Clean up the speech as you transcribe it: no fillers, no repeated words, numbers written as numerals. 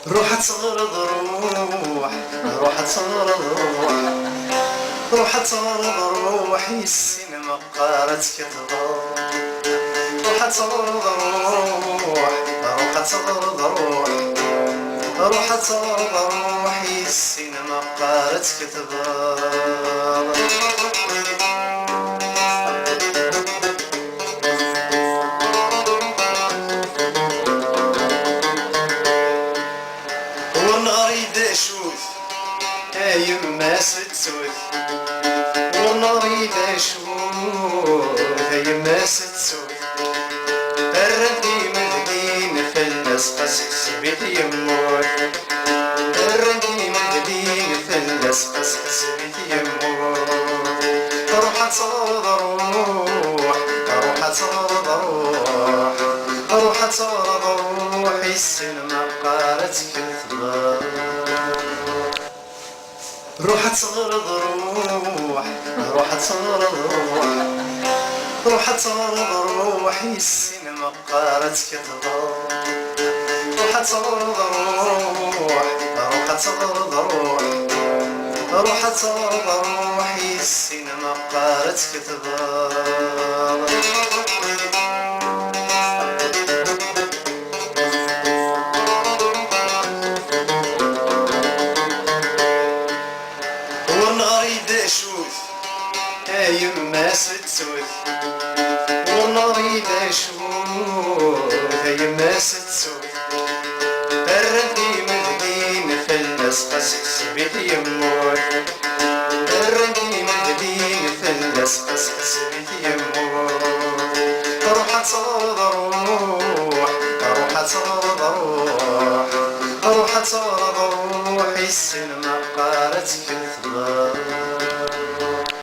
روح تغرد روح، روح تغرد روح، روح تغرد روح السينما قارت كتغرد. روح تغرد روح، روح تغرد روح، روح تغرد روح السينما قارت كتغرد. والنهار يدشوت يما ستوت، والنهار يدشوت يما ستوت، الردي مدين في الناس قسقس بيت يموت، الردي مدين في الناس قسقس بيت يموت. روح تصاد روح، روح تصاد روح، روح تصاد روح السينما قالت كثبة. روح تغرد روح، روح تغرد روح، روح تغرد روح السينما قالت كتغرد. روح تغرد روح، روح تغرد روح، روح تغرد روح السينما قالت كتغرد. والنهار يدشوت يما ستوت، والنهار يدشوت يما ستوت، الردي مدين في الناس قسقس بيت يموت، الردي مدين في الناس قسقس بيت يموت. روح تصاد روح، روح تصاد روح، روح تصاد روح السينما قالت كثبة.